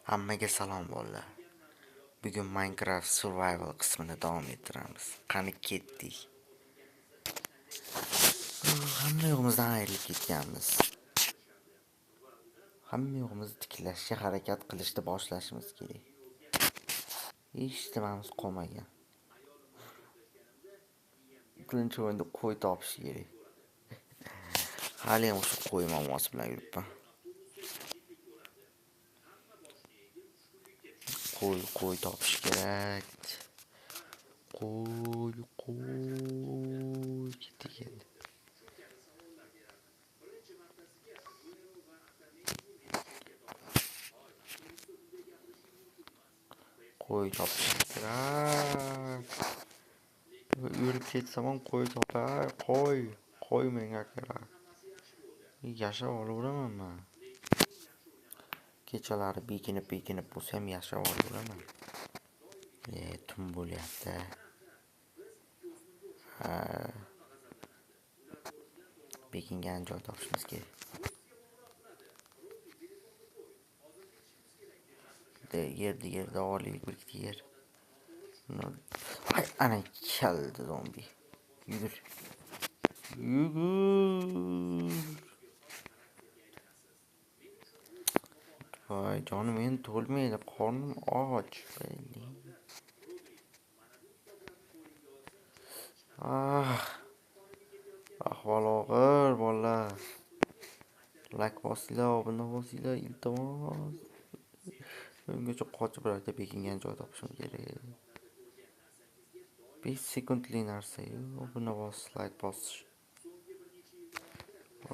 Hammaga salom bolalar. Bugun Minecraft Survival qismini davom ettiramiz. Qani ketdik. Hamma yo'g'imizdan ayrilib ketganmiz. Hamma yo'g'imizni tiklashga harakat qilishni boshlashimiz kerak. Hech nimamiz qolmagan. Birinchi o'rinda qo'y topish kerak. Hali ham o'sha qo'y mamosi bilan yuribman. Qo'y topish kerak. Qo'y ketdi. Qo'y topish kerak. Yurib ketsam ham qo'y topar. Qo'y menga kerak. Yashab olaveraman men. Kechalari bekinib bo'lsa ham yashab olaveraman. Tun bo'lyapti. Bekingan joy topishimiz kerak. Yerda olib birikti yer. Ay, ana keldi zombi. Yugur. Voy, jonim endi to'lmaydi, qornim och. Ahvol og'ir bolalar. Like bosinglar, obuna bosinglar, iltimos. Ungacha qochib birorta bekingan joy topishim kerak. 5 sekundlik narsa-yu, obuna bos, like bosish.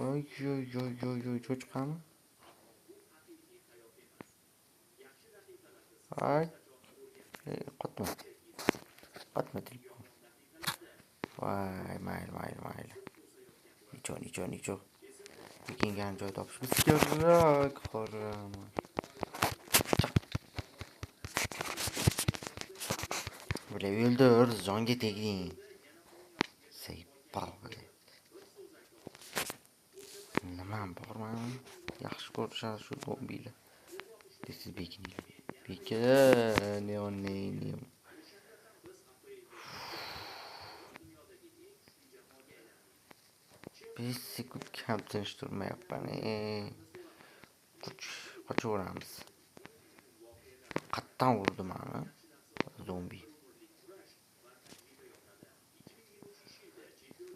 Oy, cho'chqami? Ay, qotma telefon. Voy, mayli. Nicho. Bekingan joy topishimiz kerak. Qo'raman. Bile öldür, zonga tegding. Saypal. Nima borman? Yaxshi ko'rishar shu zombilar. Siz bekininglar. Ne. 5 sekund kam tinch turmayapman. Qochaveramiz. Qattan urdi meni zombi.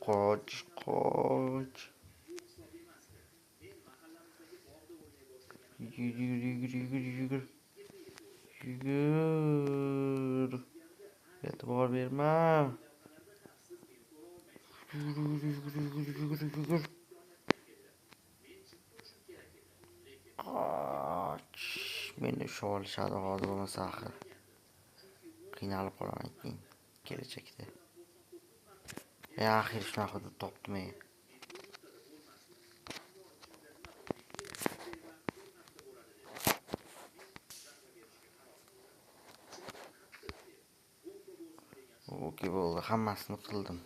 Qoch. Yugur. E'tibor berma. Yugur. Qoch. Meni usha olishadi hozir bo'lmasa axir. Qiynalib qolaman keyin kelajakda. Axir shunaqa hudud topdim. Okey bo'ldi, hammasini qildim.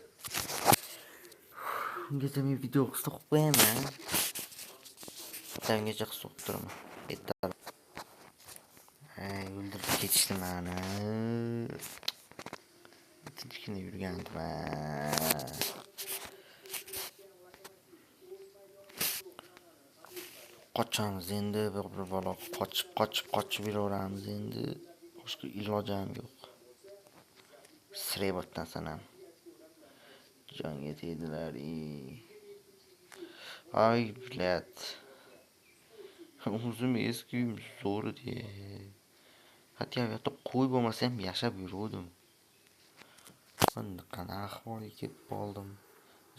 Ungacha men video qisqa qo'yaman. Tangacha qisqa turaman. O'ldirib ketishdi meni. Tinchgina yurgandim. Qochamiz endi, bir balo qochib yuraveramiz endi. Boshqa ilojim yo'q. Srebotdan sanam. Jonga tegdilar. Ay, blядь. O'zim eski uyim zo'r edi. Hatto yo'qda qo'y bo'lmasa ham yashab yuruvdim. Qanaqa ahvolga ketib qoldim.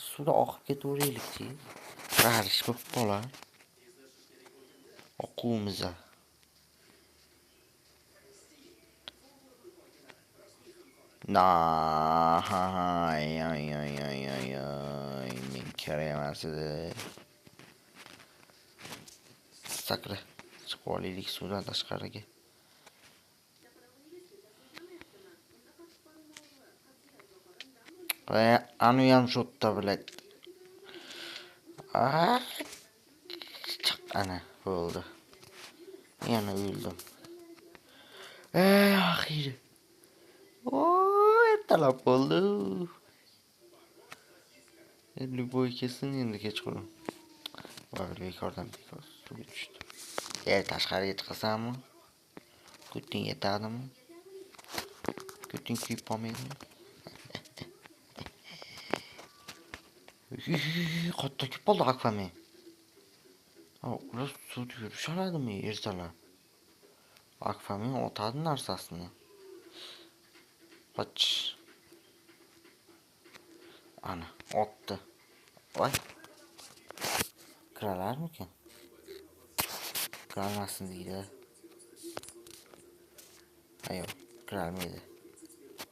Suvda oqib ketaveraylik-chi. Ralish bo'lib qolar. Oquvimiz. Ay, men kerak emas edi. Sakra, chiqib olaylik suvdan tashqariga. Anu ham shotda biladi. Ana bo'ldi. Yana o'ldim. Axiyri. Ertalab bo'ldi. Endi bo'y kesin endi kechqurun. Voy, bekordan suvga tushdi. Tashqariga chiqasanmi? Kuting yetadimi? Kuting kuyib qolmaydimi? Qatta kuyib qoldi akvame. Ular suvda yurish oladimi ertalab? Akvame otadi narsasini. Qoch. Ana, otdi. Voy. Kiralarmikan? Kiralmasin deydi. Ayo, kiralmaydi.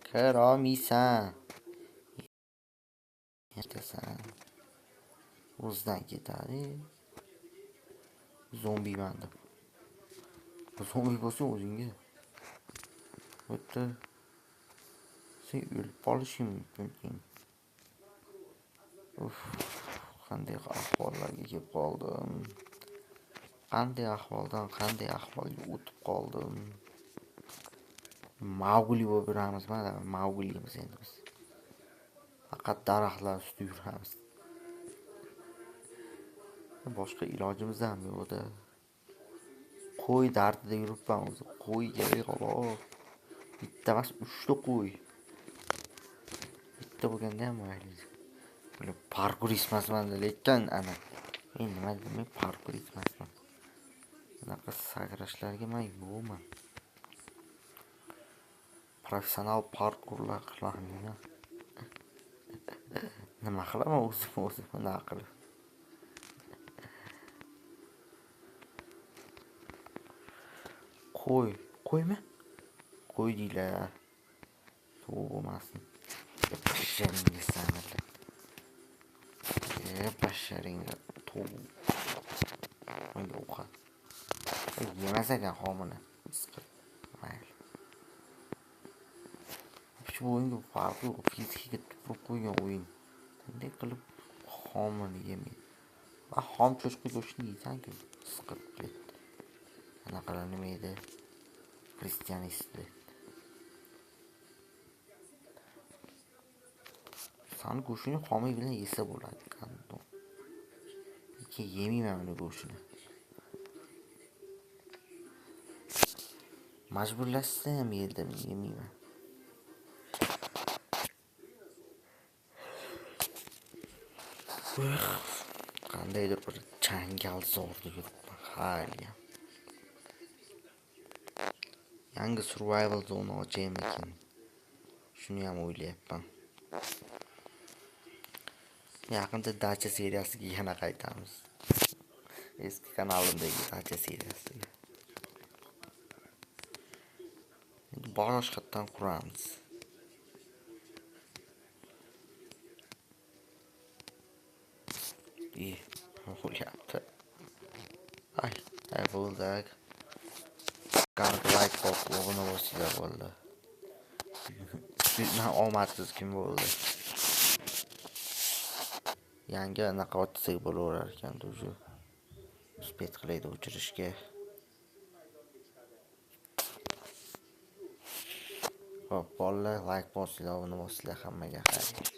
Kirolmaysan. Yetasan. O'zidan ketadi. Zombi manda. Zombi bo'lsa o'zingga. O'tda. Sen o'lib qolishing mumkin. Qanday ahvollarga kelib qoldim. Qanday ahvoldan qanday ahvolga o'tib qoldim. Mowgli bo'lib yuramiz, mana Mowglimiz endi biz. Faqat daraxtlar ustida yuramiz. Boshqa ilojimiz ham yo'q-da. Qo'y dardida yuribman o'zi. Qo'y kerak xolos. Bitta emas, 3 ta qo'y. Bitta bo'lganda ham mayli. Böyle parkur ismasmanda lekin ana. Men nima dedim, parkur ismasman. Bunaqa sakrashlarga men yo'qman. Professional parkurlar qilaman. Nima qilaman o'zim nima qilib. Qo'ymi? Qo'y deylar. To'g'ri bo'lmasin. Basharingga sanadi. Basharingga to'g'ri. Menga o'qa. Yemas ekan homini. Mayli. Shu o'yinga farqi yo'q. Fizikaga turib qo'ygan o'yin. Qanday qilib homini yemaydi? Va xom cho'chqa go'shtini yeysan-ku, siqib ketdi. Anaqalar nima edi? Kristianist. San go'shtini xomi bilan yesa bo'ladi. Lekin yemayman uni go'shtini. Majburlashsa ham yedim, yemayman. Qandaydir bir changal zorda yuribman hali. Yangi survival zone ochaymi ekan. Shuni ham o'ylayapman. Yaqinda Dacha seriyasiga yana qaytamiz. Eski kanalimdagi Dacha seriyasiga. Endi boshqatdan quramiz. Bo'lyapti. Ay bo'ldi. Like bosqog'ini bosila bo'ldi. Sizdan omadsiz kim bo'ldi? Yangi anaqa otsak bo'laverar ekan, o'sha. Uspet qilaydi o'chirishga. Hop, bolalar like bosinglar, uni bosinglar hammaga xayr.